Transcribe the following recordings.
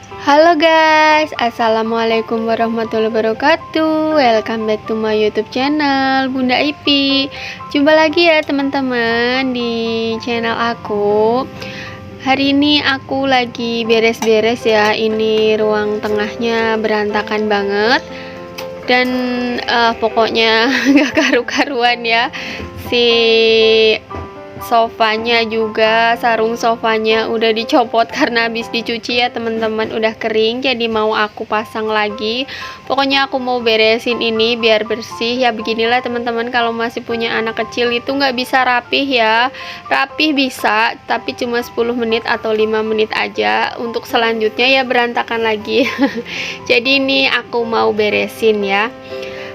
Halo guys, assalamualaikum warahmatullahi wabarakatuh. Welcome back to my YouTube channel Bunda Ipi. Jumpa lagi ya teman-teman di channel aku. Hari ini aku lagi beres-beres ya. Ini ruang tengahnya berantakan banget dan pokoknya gak karu-karuan ya. Si sofanya juga, sarung sofanya udah dicopot karena habis dicuci ya teman-teman, udah kering, jadi mau aku pasang lagi. Pokoknya aku mau beresin ini biar bersih ya. Beginilah teman-teman, kalau masih punya anak kecil itu nggak bisa rapih ya. Rapih bisa, tapi cuma 10 menit atau 5 menit aja. Untuk selanjutnya ya berantakan lagi. Jadi ini aku mau beresin ya.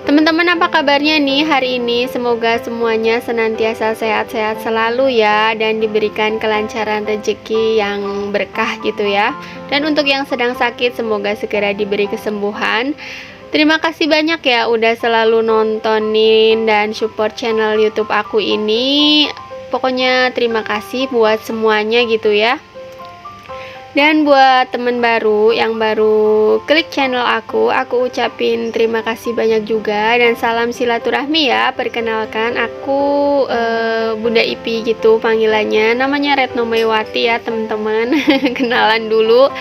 Teman-teman, apa kabarnya nih hari ini? Semoga semuanya senantiasa sehat-sehat selalu ya, dan diberikan kelancaran rezeki yang berkah gitu ya. Dan untuk yang sedang sakit, semoga segera diberi kesembuhan. Terima kasih banyak ya udah selalu nontonin dan support channel YouTube aku ini. Pokoknya terima kasih buat semuanya gitu ya. Dan buat temen baru yang baru klik channel aku ucapin terima kasih banyak juga dan salam silaturahmi ya. Perkenalkan aku Bunda Ipi gitu panggilannya, namanya Retno Maywati ya teman-teman. Kenalan dulu.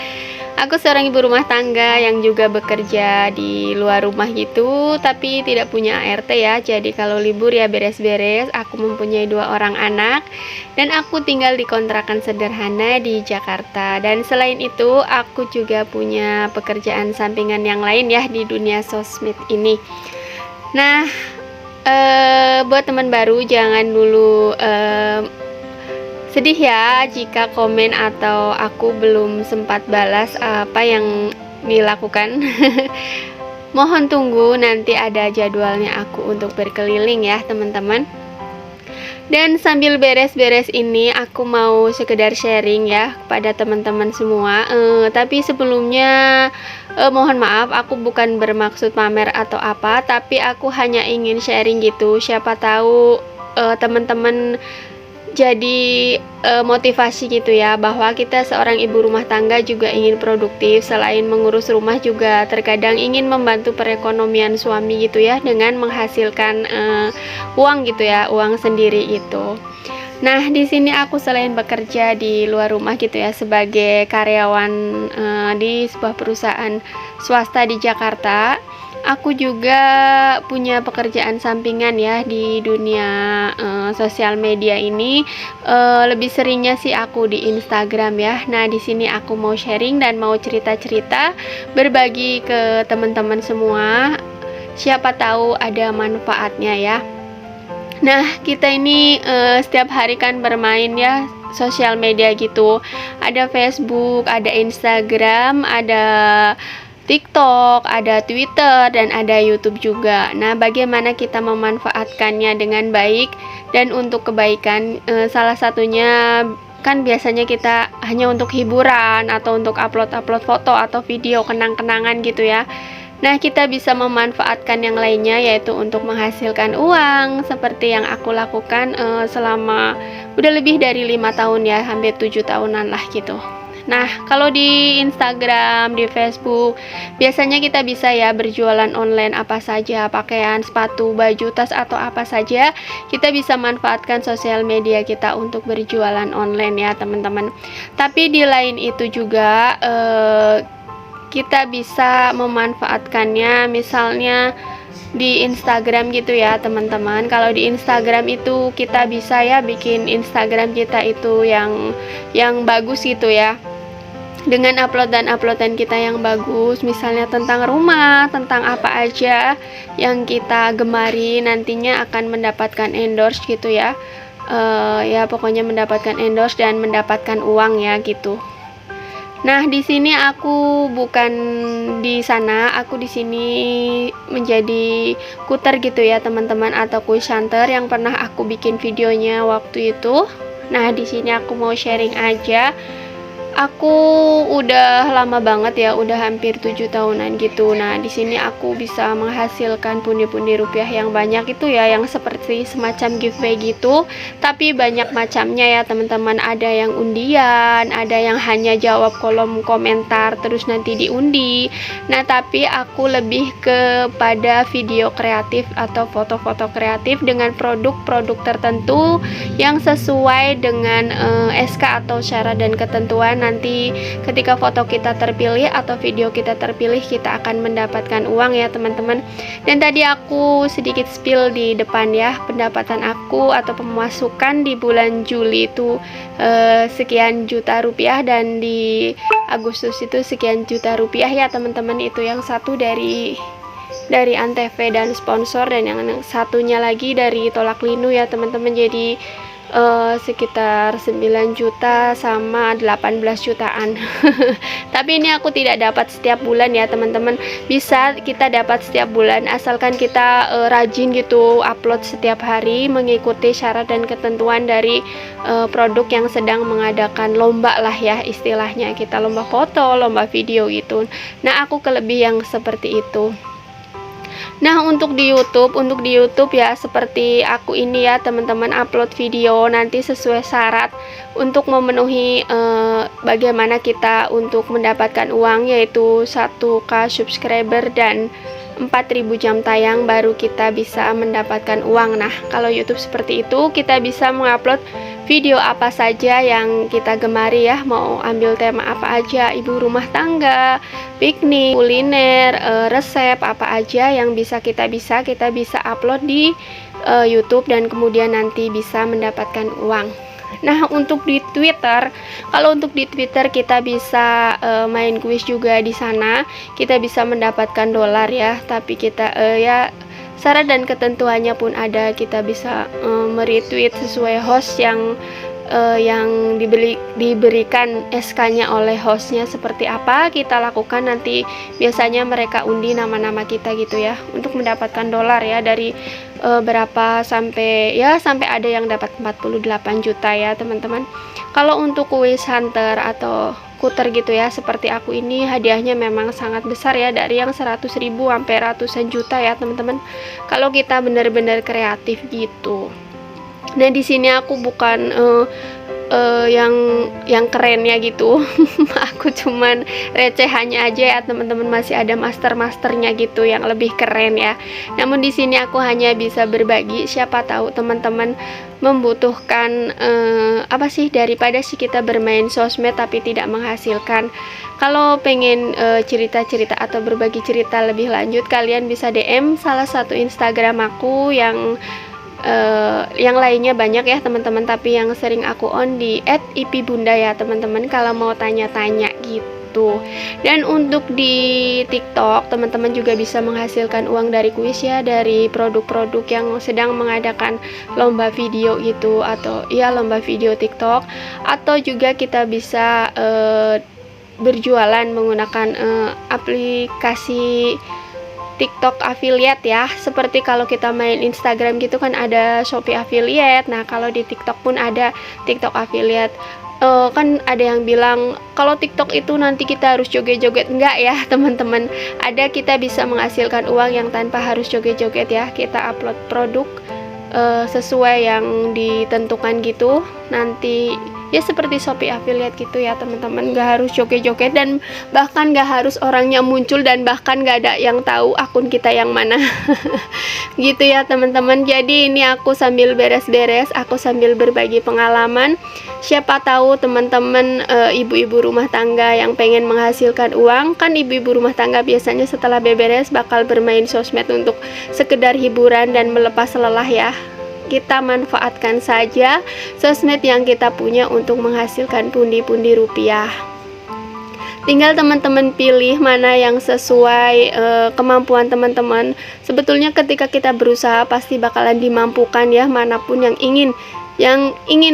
Aku seorang ibu rumah tangga yang juga bekerja di luar rumah gitu, tapi tidak punya ART ya. Jadi kalau libur ya beres-beres. Aku mempunyai 2 orang anak dan aku tinggal di kontrakan sederhana di Jakarta. Dan selain itu aku juga punya pekerjaan sampingan yang lain ya di dunia sosmed ini. Nah, buat teman baru jangan dulu sedih ya jika komen atau aku belum sempat balas apa yang dilakukan. Mohon tunggu, nanti ada jadwalnya aku untuk berkeliling ya teman-teman. Dan sambil beres-beres ini aku mau sekedar sharing ya kepada teman-teman semua. Tapi sebelumnya mohon maaf, aku bukan bermaksud pamer atau apa, tapi aku hanya ingin sharing gitu. Siapa tahu teman-teman jadi motivasi gitu ya, bahwa kita seorang ibu rumah tangga juga ingin produktif. Selain mengurus rumah juga terkadang ingin membantu perekonomian suami gitu ya, dengan menghasilkan uang gitu ya, uang sendiri itu. Nah, di sini aku selain bekerja di luar rumah gitu ya sebagai karyawan di sebuah perusahaan swasta di Jakarta, aku juga punya pekerjaan sampingan ya di dunia sosial media ini. Lebih seringnya sih aku di Instagram ya. Nah, di sini aku mau sharing dan mau cerita-cerita, berbagi ke teman-teman semua. Siapa tahu ada manfaatnya ya. Nah, kita ini setiap hari kan bermain ya sosial media gitu. Ada Facebook, ada Instagram, ada TikTok, ada Twitter, dan ada YouTube juga. Nah, bagaimana kita memanfaatkannya dengan baik dan untuk kebaikan? Salah satunya kan biasanya kita hanya untuk hiburan atau untuk upload-upload foto atau video kenang-kenangan gitu ya. Nah, kita bisa memanfaatkan yang lainnya, yaitu untuk menghasilkan uang seperti yang aku lakukan selama udah lebih dari 5 tahun ya, hampir 7 tahunan lah gitu. Nah, kalau di Instagram, di Facebook, biasanya kita bisa ya berjualan online apa saja, pakaian, sepatu, baju, tas, atau apa saja. Kita bisa manfaatkan sosial media kita untuk berjualan online ya teman-teman. Tapi di lain itu juga kita bisa memanfaatkannya misalnya di Instagram gitu ya teman-teman. Kalau di Instagram itu kita bisa ya bikin Instagram kita itu yang bagus gitu ya, dengan uploadan kita yang bagus, misalnya tentang rumah, tentang apa aja yang kita gemari, nantinya akan mendapatkan endorse gitu ya. Ya pokoknya mendapatkan endorse dan mendapatkan uang ya gitu. Nah, di sini aku bukan di sana, aku di sini menjadi kuter gitu ya teman-teman, atau kushanter yang pernah aku bikin videonya waktu itu. Nah, di sini aku mau sharing aja Aku udah lama banget ya, udah hampir 7 tahunan gitu. Nah, di sini aku bisa menghasilkan pundi-pundi rupiah yang banyak itu ya, yang seperti semacam giveaway gitu. Tapi banyak macamnya ya, teman-teman. Ada yang undian, ada yang hanya jawab kolom komentar terus nanti diundi. Nah, tapi aku lebih kepada video kreatif atau foto-foto kreatif dengan produk-produk tertentu yang sesuai dengan SK atau syarat dan ketentuan. Nanti ketika foto kita terpilih atau video kita terpilih, kita akan mendapatkan uang ya teman-teman. Dan tadi aku sedikit spill di depan ya, pendapatan aku atau pemasukan di bulan Juli itu sekian juta rupiah, dan di Agustus itu sekian juta rupiah ya teman-teman. Itu yang satu dari Antv dan sponsor, dan yang satunya lagi dari Tolak Linu ya teman-teman. Jadi sekitar 9 juta sama 18 jutaan. Tapi ini aku tidak dapat setiap bulan ya teman-teman. Bisa kita dapat setiap bulan asalkan kita rajin gitu upload setiap hari, mengikuti syarat dan ketentuan dari produk yang sedang mengadakan lomba lah ya istilahnya. Kita lomba foto, lomba video gitu. Nah, aku kelebih yang seperti itu. Nah, untuk di YouTube ya seperti aku ini ya teman-teman, upload video nanti sesuai syarat untuk memenuhi bagaimana kita untuk mendapatkan uang, yaitu 1K subscriber dan 4.000 jam tayang baru kita bisa mendapatkan uang. Nah, kalau YouTube seperti itu, kita bisa mengupload video apa saja yang kita gemari ya, mau ambil tema apa aja, ibu rumah tangga, piknik, kuliner, resep, apa aja yang kita bisa upload di YouTube dan kemudian nanti bisa mendapatkan uang. Nah, untuk di Twitter, kalau untuk di Twitter kita bisa main kuis juga di sana, kita bisa mendapatkan dolar ya, tapi kita ya syarat dan ketentuannya pun ada. Kita bisa meretweet sesuai host yang diberikan SK-nya oleh hostnya seperti apa, kita lakukan. Nanti biasanya mereka undi nama-nama kita gitu ya, untuk mendapatkan dolar ya, dari berapa sampai ada yang dapat 48 juta ya teman-teman. Kalau untuk kuis hunter atau kuter gitu ya seperti aku ini, hadiahnya memang sangat besar ya, dari yang 100.000 sampai ratusan juta ya teman-teman, kalau kita benar-benar kreatif gitu. Nah, di sini aku bukan yang kerennya gitu. Aku cuman recehannya aja ya teman-teman, masih ada masternya gitu yang lebih keren ya. Namun di sini aku hanya bisa berbagi, siapa tahu teman-teman membutuhkan apa sih, daripada sih kita bermain sosmed tapi tidak menghasilkan. Kalau pengen cerita-cerita atau berbagi cerita lebih lanjut, kalian bisa DM salah satu Instagram aku. Yang lainnya banyak ya teman-teman, tapi yang sering aku on di @ipibunda ya teman-teman, kalau mau tanya-tanya gitu. Dan untuk di TikTok, teman-teman juga bisa menghasilkan uang dari kuis ya, dari produk-produk yang sedang mengadakan lomba video gitu, atau ya lomba video TikTok. Atau juga kita bisa berjualan menggunakan aplikasi TikTok affiliate ya, seperti kalau kita main Instagram gitu kan ada Shopee affiliate. Nah, kalau di TikTok pun ada TikTok affiliate. Kan ada yang bilang kalau TikTok itu nanti kita harus joget-joget. Enggak ya teman-teman, kita bisa menghasilkan uang yang tanpa harus joget-joget ya. Kita upload produk sesuai yang ditentukan gitu, nanti ya seperti Shopee affiliate gitu ya teman-teman, gak harus joget-joget, dan bahkan gak harus orangnya muncul, dan bahkan gak ada yang tahu akun kita yang mana. Gitu ya teman-teman. Jadi ini aku sambil beres-beres, aku sambil berbagi pengalaman. Siapa tahu teman-teman ibu-ibu rumah tangga yang pengen menghasilkan uang, kan ibu-ibu rumah tangga biasanya setelah beberes bakal bermain sosmed untuk sekedar hiburan dan melepas lelah ya. Kita manfaatkan saja sosmed yang kita punya untuk menghasilkan pundi-pundi rupiah. Tinggal teman-teman pilih mana yang sesuai kemampuan teman-teman. Sebetulnya ketika kita berusaha pasti bakalan dimampukan ya, manapun yang ingin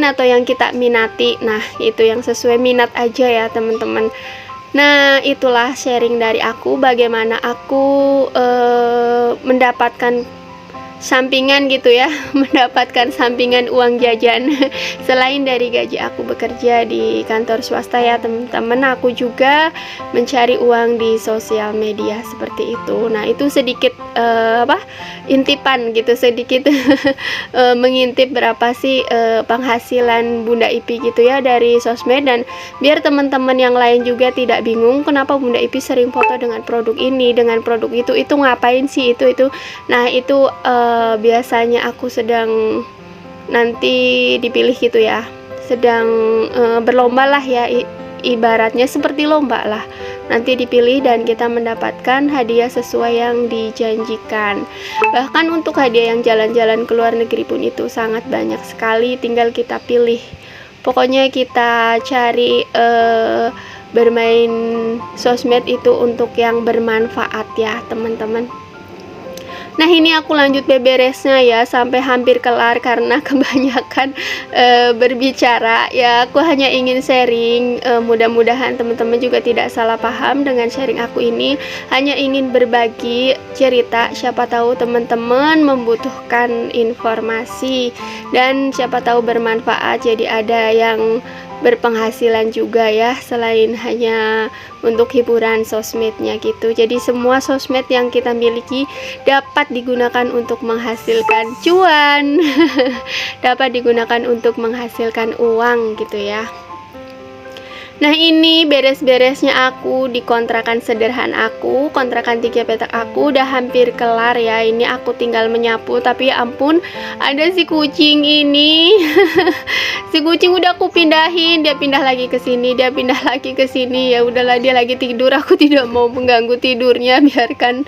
atau yang kita minati. Nah, itu yang sesuai minat aja ya teman-teman. Nah, itulah sharing dari aku, bagaimana aku mendapatkan sampingan gitu ya, mendapatkan sampingan uang jajan. Selain dari gaji aku bekerja di kantor swasta ya teman-teman, aku juga mencari uang di sosial media seperti itu. Nah itu sedikit intipan gitu, sedikit mengintip berapa sih penghasilan Bunda Ipi gitu ya dari sosmed, dan biar teman-teman yang lain juga tidak bingung kenapa Bunda Ipi sering foto dengan produk ini, dengan produk itu ngapain sih itu. Nah itu biasanya aku sedang nanti dipilih gitu ya, sedang berlomba lah ya, ibaratnya seperti lomba lah, nanti dipilih dan kita mendapatkan hadiah sesuai yang dijanjikan. Bahkan untuk hadiah yang jalan-jalan ke luar negeri pun itu sangat banyak sekali, tinggal kita pilih. Pokoknya kita cari bermain sosmed itu untuk yang bermanfaat ya teman-teman. Nah ini aku lanjut beberesnya ya, sampai hampir kelar karena kebanyakan berbicara ya. Aku hanya ingin sharing, mudah-mudahan teman-teman juga tidak salah paham dengan sharing aku ini. Hanya ingin berbagi cerita, siapa tahu teman-teman membutuhkan informasi dan siapa tahu bermanfaat, jadi ada yang berpenghasilan juga ya, selain hanya untuk hiburan sosmednya gitu. Jadi semua sosmed yang kita miliki dapat digunakan untuk menghasilkan cuan dapat digunakan untuk menghasilkan uang gitu ya. Nah ini beres-beresnya aku di kontrakan sederhana aku, kontrakan 3 petak aku udah hampir kelar ya. Ini aku tinggal menyapu, tapi ya ampun ada si kucing ini si kucing udah aku pindahin, dia pindah lagi ke sini, dia pindah lagi ke sini. Ya udahlah, dia lagi tidur, aku tidak mau mengganggu tidurnya, biarkan.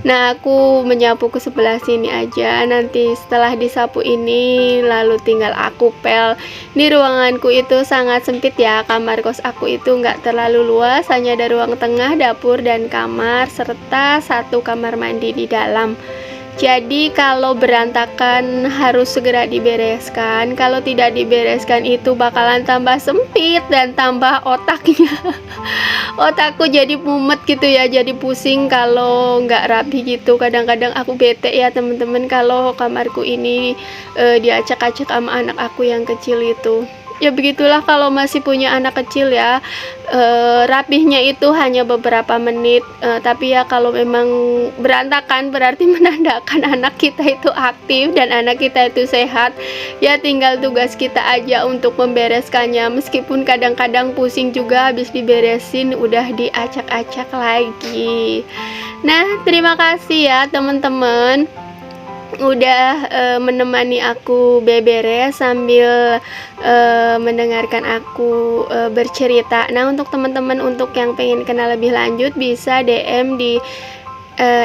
Nah aku menyapu ke sebelah sini aja, nanti setelah disapu ini lalu tinggal aku pel. Ini ruanganku itu sangat sempit ya, kamar kos aku itu nggak terlalu luas, hanya ada ruang tengah, dapur dan kamar, serta 1 kamar mandi di dalam. Jadi kalau berantakan harus segera dibereskan, kalau tidak dibereskan itu bakalan tambah sempit dan tambah otaknya otakku jadi mumet gitu ya, jadi pusing kalau nggak rapi gitu. Kadang-kadang aku bete ya teman-teman kalau kamarku ini diacak-acak sama anak aku yang kecil itu. Ya begitulah kalau masih punya anak kecil ya, rapihnya itu hanya beberapa menit, tapi ya kalau memang berantakan berarti menandakan anak kita itu aktif dan anak kita itu sehat. Ya tinggal tugas kita aja untuk membereskannya, meskipun kadang-kadang pusing juga habis diberesin udah diacak-acak lagi. Nah terima kasih ya teman-teman udah menemani aku beberes sambil mendengarkan aku bercerita. Nah untuk teman-teman untuk yang pengen kenal lebih lanjut bisa DM di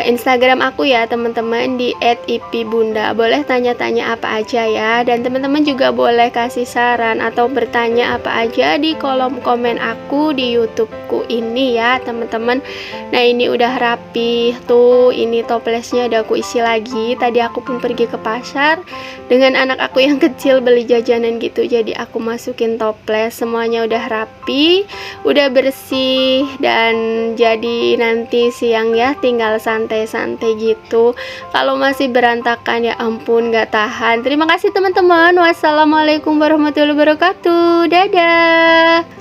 Instagram aku ya teman-teman, di @ipibunda. Boleh tanya-tanya apa aja ya, dan teman-teman juga boleh kasih saran atau bertanya apa aja di kolom komen aku di YouTubeku ini ya teman-teman. Nah ini udah rapi tuh, ini toplesnya udah aku isi lagi. Tadi aku pun pergi ke pasar dengan anak aku yang kecil beli jajanan gitu, jadi aku masukin toples, semuanya udah rapi, udah bersih, dan jadi nanti siang ya tinggal santai-santai gitu. Kalau masih berantakan ya ampun gak tahan. Terima kasih teman-teman. Wassalamualaikum warahmatullahi wabarakatuh. Dadah.